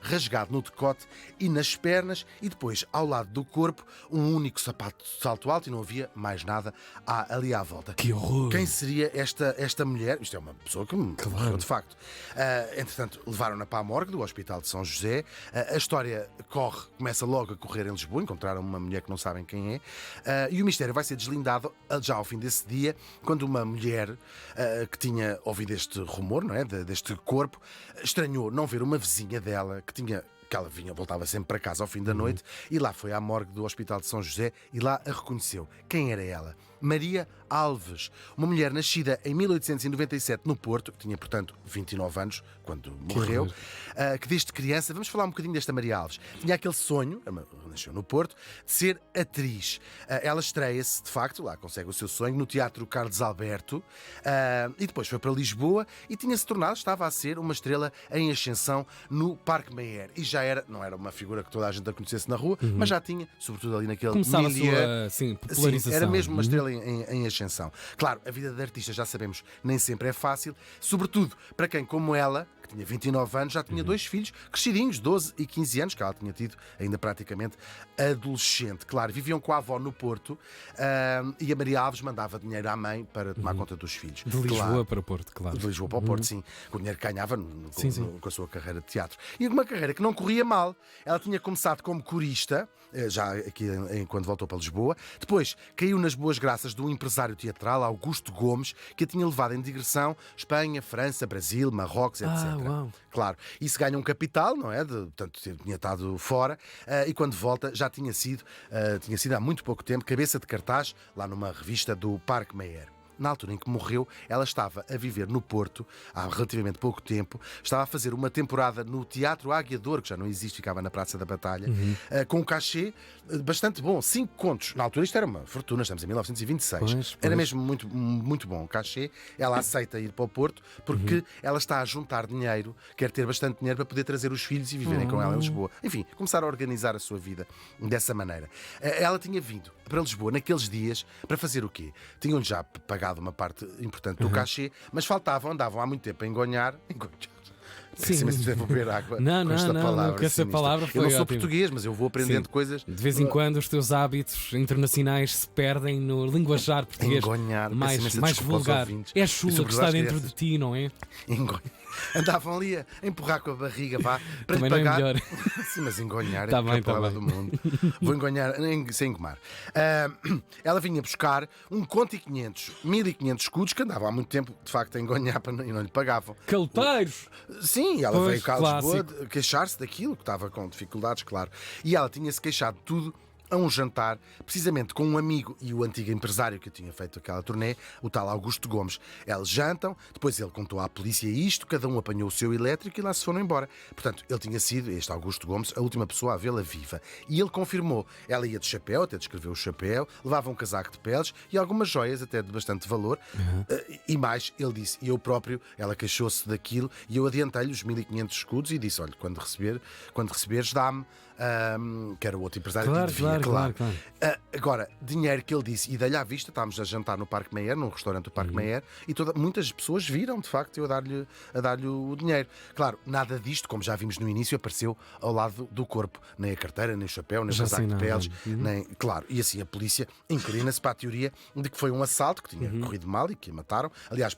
rasgado no decote e nas pernas, e depois, ao lado do corpo, um único sapato de salto alto, e não havia mais nada ali à volta. Que horror! Quem seria esta mulher? Isto é uma pessoa que morreu, Claro. de facto. Entretanto, levaram-na para a morgue do Hospital de São José. A história começa logo a correr em Lisboa. Encontraram uma mulher que não sabem quem é. E o mistério vai ser deslindado já ao fim desse dia, quando uma mulher que tinha ouvido este rumor, não é, deste corpo, estranhou não ver uma vizinha dela que ela voltava sempre para casa ao fim da noite, e lá foi à morgue do Hospital de São José e lá a reconheceu. Quem era ela? Maria Alves, uma mulher nascida em 1897 no Porto, que tinha, portanto, 29 anos quando morreu, que desde criança, vamos falar um bocadinho desta Maria Alves, tinha aquele sonho, nasceu no Porto, de ser atriz. Ela estreia-se, de facto, lá consegue o seu sonho, no Teatro Carlos Alberto, e depois foi para Lisboa e estava a ser uma estrela em ascensão no Parque Mayer. E já não era uma figura que toda a gente a conhecesse na rua, mas já tinha, sobretudo ali naquele Começava milieu, a sua popularização. sim, era mesmo uma estrela em ascensão. Claro, a vida de artista, já sabemos, nem sempre é fácil, sobretudo para quem, como ela, que tinha 29 anos, já tinha dois filhos crescidinhos, 12 e 15 anos, que ela tinha tido ainda praticamente adolescente. Claro, viviam com a avó no Porto, e a Maria Alves mandava dinheiro à mãe para tomar conta dos filhos. De Lisboa para Porto, claro. De Lisboa para o Porto, sim. Com o dinheiro que ganhava Sim. com a sua carreira de teatro. E uma carreira que não corria mal. Ela tinha começado como corista, já aqui quando voltou para Lisboa. Depois caiu nas boas graças do empresário teatral Augusto Gomes, que a tinha levado em digressão Espanha, França, Brasil, Marrocos, etc. Uau. Claro. Isso ganha um capital, não é? Portanto, tinha estado fora, e quando volta já tinha sido há muito pouco tempo cabeça de cartaz lá numa revista do Parque Mayer. Na altura em que morreu, ela estava a viver no Porto, há relativamente pouco tempo, estava a fazer uma temporada no Teatro Águia de Ouro, que já não existe, ficava na Praça da Batalha, com um cachê bastante bom, 5 contos. Na altura isto era uma fortuna, estamos em 1926. Pois. Era mesmo muito, muito bom o cachê. Ela aceita ir para o Porto porque ela está a juntar dinheiro, quer ter bastante dinheiro para poder trazer os filhos e viverem com ela em Lisboa. Enfim, começar a organizar a sua vida dessa maneira. Ela tinha vindo para Lisboa naqueles dias para fazer o quê? Tinham já pagado uma parte importante do cachê, mas andavam há muito tempo a engonhar. Sim. Se vou beber água Não, com esta palavra. que essa palavra foi Eu não sou ótima. português, mas eu vou aprendendo coisas. De vez em quando os teus hábitos internacionais se perdem no linguajar português Engonhar, mais vulgar. É a chula que está dentro de ti, não é? Andavam ali a empurrar com a barriga, para Também lhe pagar. não é melhor. Sim, mas engonhar Tá é a bem, pior palavra do mundo. Vou engonhar sem engomar. Ela vinha buscar um conto e 1.500 escudos, que andava há muito tempo, de facto, a engonhar e não lhe pagavam. Calteiros! Sim, ela Pois, veio cá a Lisboa clássico. queixar-se daquilo, que estava com dificuldades, claro. E ela tinha-se queixado de tudo a um jantar, precisamente com um amigo e o antigo empresário que tinha feito aquela turnê, o tal Augusto Gomes. Eles jantam, depois ele contou à polícia isto, cada um apanhou o seu elétrico e lá se foram embora. Portanto, ele tinha sido, este Augusto Gomes, a última pessoa a vê-la viva. E ele confirmou. Ela ia de chapéu, até descreveu o chapéu, levava um casaco de peles e algumas joias, até de bastante valor. E mais, ele disse, e eu próprio, ela queixou-se daquilo, e eu adiantei-lhe os 1.500 escudos e disse, olha, quando receberes, dá-me, que era o outro empresário que devia. Claro. Agora, dinheiro que ele disse, e dei-lhe à vista, estávamos a jantar no Parque Mayer, num restaurante do Parque Mayer, e muitas pessoas viram, de facto, eu a dar-lhe o dinheiro. Claro, nada disto, como já vimos no início, apareceu ao lado do corpo. Nem a carteira, nem o chapéu, nem o casaco de peles, nem... Claro, e assim a polícia inclina-se para a teoria de que foi um assalto, que tinha corrido mal e que a mataram. Aliás,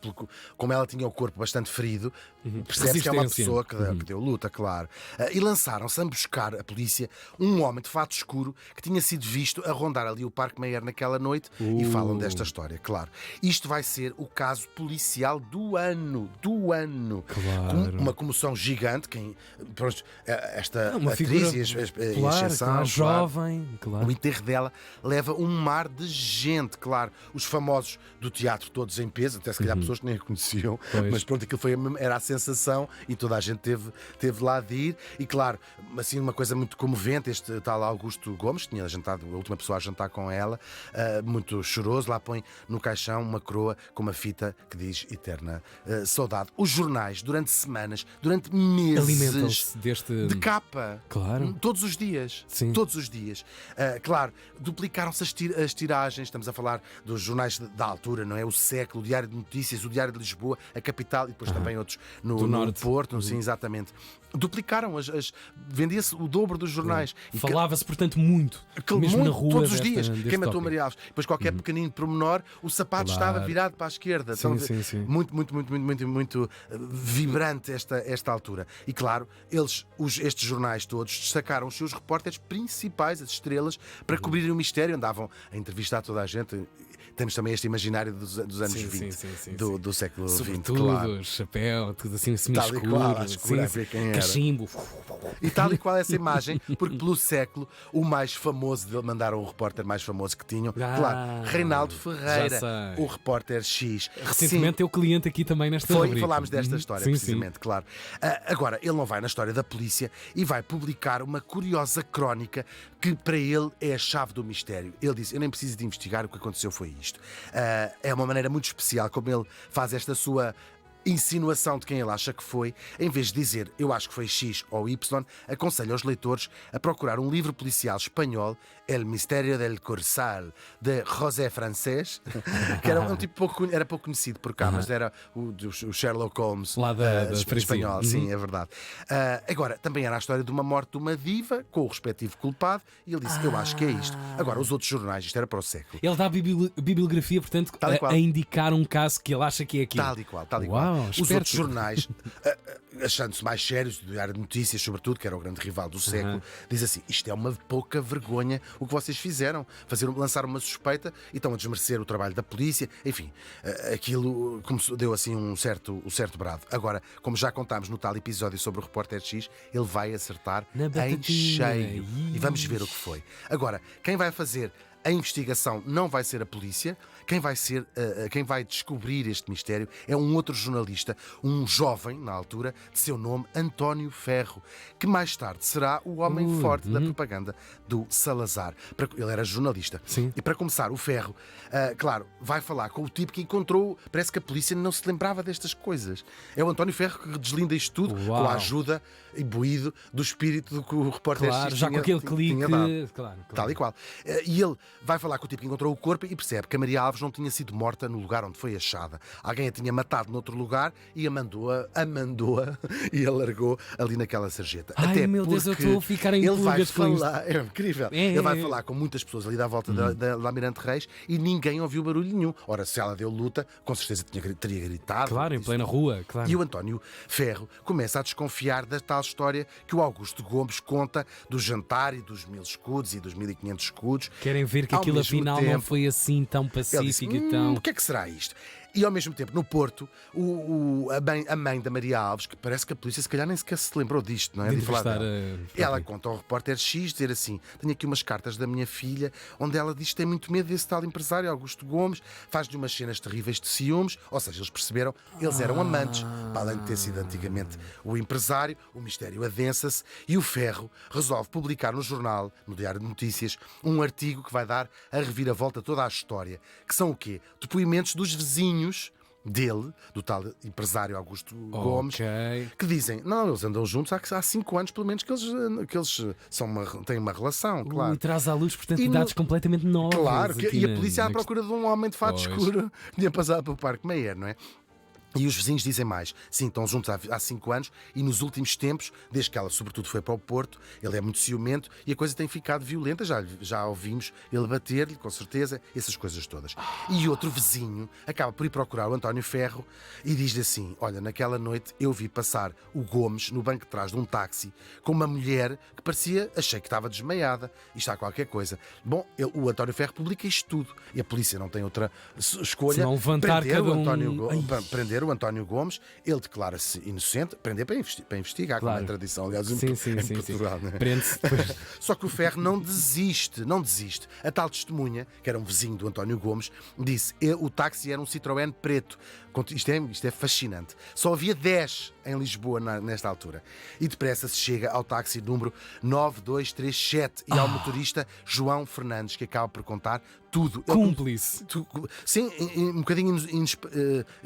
como ela tinha o corpo bastante ferido, percebe-se que é uma pessoa que deu luta, claro. E lançaram-se a buscar a polícia um homem de fato escuro que tinha sido visto a rondar ali o Parque Mayer naquela noite, e falam desta história, claro. Isto vai ser o caso policial do ano. Claro. Uma comoção gigante. Esta Uma atriz figura, e ascensão, jovem, claro. O enterro dela leva um mar de gente, claro. Os famosos do teatro todos em peso, até se calhar pessoas que nem a conheciam, mas pronto, aquilo era a sensação e toda a gente teve lá de ir. E claro, assim, uma coisa muito comovente, este tal Augusto Gomes tinha tinha jantado, a última pessoa a jantar com ela, muito choroso, lá põe no caixão uma coroa com uma fita que diz eterna saudade. Os jornais, durante semanas, durante meses, Alimentam-se deste. de capa. Claro. Todos os dias. Sim. Todos os dias. Claro, duplicaram-se as tiragens. Estamos a falar dos jornais da altura, não é? O Século, o Diário de Notícias, o Diário de Lisboa, a Capital e depois também outros Do no Norte. Porto. Sim, exatamente. Duplicaram vendia-se o dobro dos jornais. E Falava-se, portanto, muito. Mesmo muito, na rua. todos os desta- dias. deste Quem matou tópico. Maria Alves? Depois qualquer pequenino pormenor, o sapato Claro. estava virado para a esquerda. Sim, Então, sim, sim. muito vibrante esta altura. E claro, estes jornais todos destacaram os seus repórteres principais, as estrelas, para cobrirem o mistério. Andavam a entrevistar toda a gente. Temos também este imaginário dos anos Sim, 20, sim. do século XX, Sobretudo, claro. chapéu, tudo assim Tal e qual, semi-escuro. escuro, a ver quem era. Cachimbo. E tal e qual essa imagem, porque pelo século o mais famoso dele, mandaram o repórter mais famoso que tinham, claro, Reinaldo Ferreira, já sei. o repórter X. Recentemente teu cliente aqui também nesta Foi, rubrica. falámos desta história, Sim, precisamente, claro. Agora, ele não vai na história da polícia e vai publicar uma curiosa crónica que para ele é a chave do mistério. Ele disse: eu nem preciso de investigar, o que aconteceu foi isto. É uma maneira muito especial como ele faz esta sua insinuação de quem ele acha que foi. Em vez de dizer eu acho que foi X ou Y, aconselha os leitores a procurar um livro policial espanhol, El Misterio del Corsal, de José Francés, que era um tipo era pouco conhecido por cá, mas era o Sherlock Holmes Lá da espanhol. Francinha. Sim, é verdade. Agora, também era a história de uma morte de uma diva com o respectivo culpado, e ele disse: eu acho que é isto. Agora, os outros jornais, isto era para o século. Ele dá bibliografia, portanto, Tal e qual. a indicar um caso que ele acha que é aquilo. Tal e qual, tal e Uau, qual. Os esperto. outros jornais, achando-se mais sérios, do Diário de Notícias, sobretudo, que era o grande rival do século, diz assim: isto é uma pouca vergonha o que vocês fizeram. Lançar uma suspeita e estão a desmerecer o trabalho da polícia. Enfim, aquilo deu assim um certo brado. Agora, como já contámos no tal episódio sobre o repórter X, ele vai acertar Na em batatinha. cheio. E vamos ver o que foi. Agora, quem vai fazer a investigação não vai ser a polícia. Quem vai descobrir este mistério é um outro jornalista, um jovem, na altura, de seu nome António Ferro, que mais tarde será o homem forte da propaganda do Salazar. Ele era jornalista. Sim. E para começar, o Ferro, claro, vai falar com o tipo que encontrou. Parece que a polícia não se lembrava destas coisas. É o António Ferro que deslinda isto tudo Uau. com a ajuda imbuído do espírito do que o repórter Claro, X já tinha, com aquele tinha clique. dado. Claro. Tal e qual. E ele vai falar com o tipo que encontrou o corpo e percebe que a Maria Alves não tinha sido morta no lugar onde foi achada. Alguém a tinha matado noutro lugar e a mandou-a e a largou ali naquela sarjeta. Ai, Até meu Deus, eu porque estou a ficar em ele vai pulgas com isto. falar, é incrível. É, ele vai é. falar com muitas pessoas ali da volta da Almirante Reis e ninguém ouviu barulho nenhum. Ora, se ela deu luta, com certeza teria gritado. Claro, em Isso plena rua. Claro. e o António Ferro começa a desconfiar da tal história que o Augusto Gomes conta do jantar e dos 1000 escudos e dos 1500 escudos. Querem ver que Ao aquilo mesmo afinal não tempo, foi assim tão Ele disse: pacífico e tão. o que é que será isto? E ao mesmo tempo, no Porto, a mãe da Maria Alves, que parece que a polícia se calhar nem sequer se lembrou disto, não é? De falar entrevistar dela. a própria. Ela conta ao repórter X dizer assim: tenho aqui umas cartas da minha filha onde ela diz que tem muito medo desse tal empresário, Augusto Gomes, faz-lhe umas cenas terríveis de ciúmes. Ou seja, eles perceberam, eles eram amantes, para além de ter sido antigamente o empresário. O mistério adensa-se e o Ferro resolve publicar no jornal, no Diário de Notícias, um artigo que vai dar a reviravolta a toda a história. Que são o quê? Depoimentos dos vizinhos dele, do tal empresário Augusto Gomes, que dizem: não, eles andam juntos há 5 anos, pelo menos, que eles têm uma relação, claro. E traz à luz, portanto, E no- dados completamente novos. Claro, aqui e a na- polícia à na procura de um homem de fato Pois. escuro que tinha passado pelo Parque Meyer, não é? E os vizinhos dizem mais: sim, estão juntos há 5 anos e nos últimos tempos, desde que ela sobretudo foi para o Porto, ele é muito ciumento e a coisa tem ficado violenta. Já ouvimos ele bater-lhe, com certeza, essas coisas todas. E outro vizinho acaba por ir procurar o António Ferro e diz-lhe assim: olha, naquela noite eu vi passar o Gomes no banco de trás de um táxi com uma mulher que achei que estava desmaiada e está qualquer coisa. Bom, o António Ferro publica isto tudo e a polícia não tem outra escolha. Se não levantar prender cada o um. António Ai. prender o António Gomes, ele declara-se inocente, prender para investigar, como é Claro. a tradição, aliás, em Sim. Portugal. Não é? Prende-se depois. Só que o Ferro não desiste. A tal testemunha, que era um vizinho do António Gomes, disse: o táxi era um Citroën preto, Isto é fascinante. Só havia 10 em Lisboa nesta altura. E depressa se chega ao táxi número 9237 e ao motorista João Fernandes, que acaba por contar tudo. Cúmplice. Sim, um bocadinho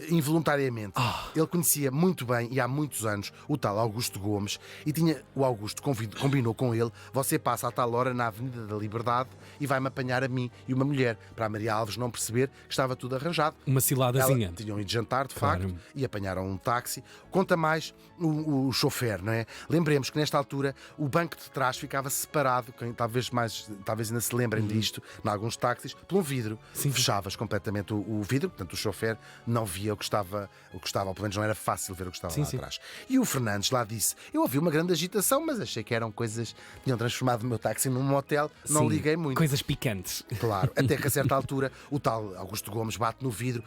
involuntariamente. Ele conhecia muito bem e há muitos anos o tal Augusto Gomes e o Augusto combinou com ele: você passa a tal hora na Avenida da Liberdade e vai-me apanhar a mim e uma mulher, para a Maria Alves não perceber que estava tudo arranjado. Uma ciladazinha. Tinham ido jantar, de Claro. facto, e apanharam um táxi. Conta mais o chofer, não é? Lembremos que nesta altura o banco de trás ficava separado, talvez ainda se lembrem disto, em alguns táxis, por um vidro. Sim. Fechavas completamente o vidro, portanto o chofer não via o que estava, ou pelo menos não era fácil ver o que estava lá atrás. E o Fernandes lá disse: eu ouvi uma grande agitação, mas achei que eram coisas, tinham transformado o meu táxi num motel, não Sim, liguei muito. Coisas picantes. Claro, até que a certa altura o tal Augusto Gomes bate no vidro,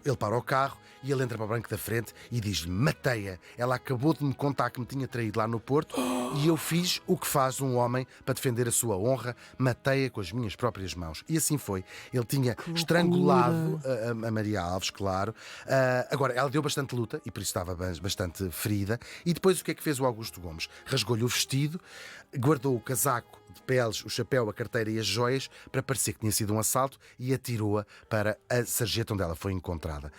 ele para o carro e ele entra para o banco da frente e diz-lhe: matei-a, ela acabou de me contar que me tinha traído lá no Porto e eu fiz o que faz um homem para defender a sua honra, matei-a com as minhas próprias mãos. E assim foi. Ele tinha estrangulado a Maria Alves, claro. Agora, ela deu bastante luta e por isso estava bastante ferida. E depois o que é que fez o Augusto Gomes? Rasgou-lhe o vestido, guardou o casaco de peles, o chapéu, a carteira e as joias para parecer que tinha sido um assalto e atirou-a para a sarjeta onde ela foi encontrada.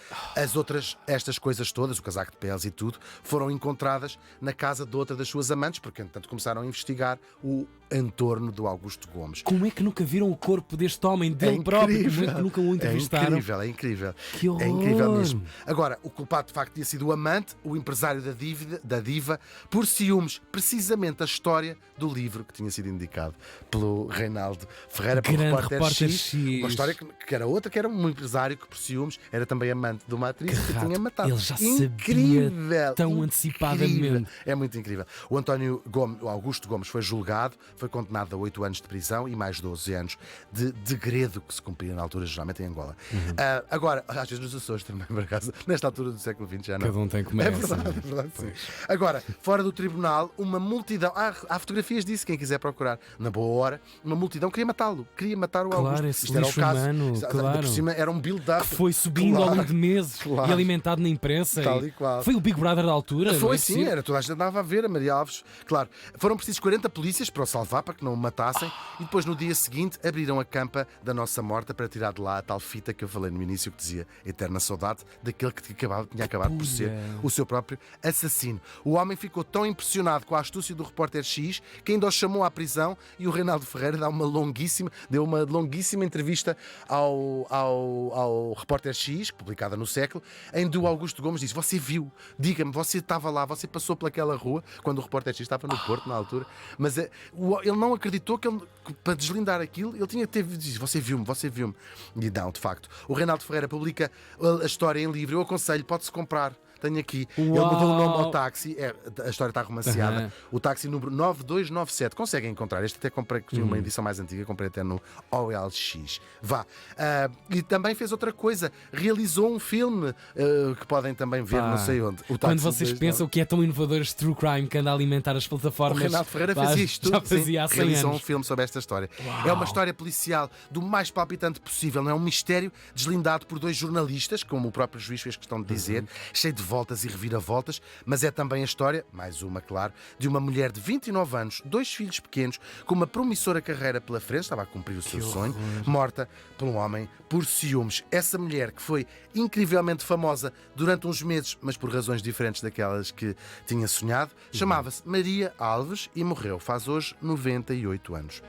Estas coisas todas, o casaco de peles e tudo, foram encontradas na casa de outra das suas amantes, porque entretanto começaram a investigar o entorno do Augusto Gomes. Como é que nunca viram o corpo deste homem, dele próprio? Como é que nunca o entrevistaram? É incrível. Que horror. É incrível mesmo. Agora, o culpado de facto tinha sido o amante, o empresário da diva, por ciúmes, precisamente a história do livro que tinha sido indicado pelo Reinaldo Ferreira, pelo Grande repórter X. Uma história que era outra, que era um empresário que por ciúmes era também amante de uma atriz que rato. tinha matado. Ele já Incrível, sabia tão antecipadamente. incrível. É muito incrível. O o Augusto Gomes foi julgado, foi condenado a 8 anos de prisão e mais 12 anos de degredo que se cumpria na altura, geralmente em Angola. Agora, às vezes nos Açores também, por acaso, nesta altura do século XX já não. Cada um tem como É merece. verdade, sim. Agora, fora do tribunal, uma multidão. Há fotografias disso, quem quiser procurar. Na boa hora, uma multidão queria matá-lo. Queria matar o Augusto. Esse Isto era o lixo caso. humano, claro. Por cima era um build-up. Que foi subindo ao longo de meses Claro. e alimentado na imprensa. Tal e qual. Foi o Big Brother da altura. não Foi é sim, possível? era toda a gente andava a ver a Maria Alves. Claro, foram precisos 40 polícias para o salvar, para que não o matassem, e depois no dia seguinte abriram a campa da nossa morta para tirar de lá a tal fita que eu falei no início, que dizia eterna saudade daquele que tinha acabado por ser o seu próprio assassino. O homem ficou tão impressionado com a astúcia do repórter X que ainda o chamou à prisão e o Reinaldo Ferreira deu uma longuíssima entrevista ao repórter X, publicada no Século, em que o Augusto Gomes disse: você viu, diga-me, você estava lá, você passou pelaquela rua, quando o repórter X estava no Porto na altura, mas ele não acreditou que para deslindar aquilo, ele tinha que ter dito: você viu-me. E não, de facto. O Reinaldo Ferreira publica a história em livro, eu aconselho, pode-se comprar. Tenho aqui. Ele mudou o nome ao táxi. A história está romanceada. O táxi número 9297. Conseguem encontrar. Este até comprei, que tinha uma edição mais antiga, comprei até no OLX. Vá. E também fez outra coisa. Realizou um filme que podem também ver, não sei onde. O Quando Táxi vocês 29. pensam que é tão inovador este True Crime que anda a alimentar as O plataformas. Reinaldo Ferreira pá, fez isto. Já sim. fazia há 100 Realizou anos. um filme sobre esta história. É uma história policial do mais palpitante possível. Não é um mistério deslindado por dois jornalistas, como o próprio juiz fez questão de dizer, cheio de voltas e reviravoltas, mas é também a história, mais uma, claro, de uma mulher de 29 anos, 2 filhos pequenos, com uma promissora carreira pela frente, estava a cumprir o seu sonho, morta por um homem por ciúmes. Essa mulher que foi incrivelmente famosa durante uns meses, mas por razões diferentes daquelas que tinha sonhado, chamava-se Maria Alves e morreu faz hoje 98 anos.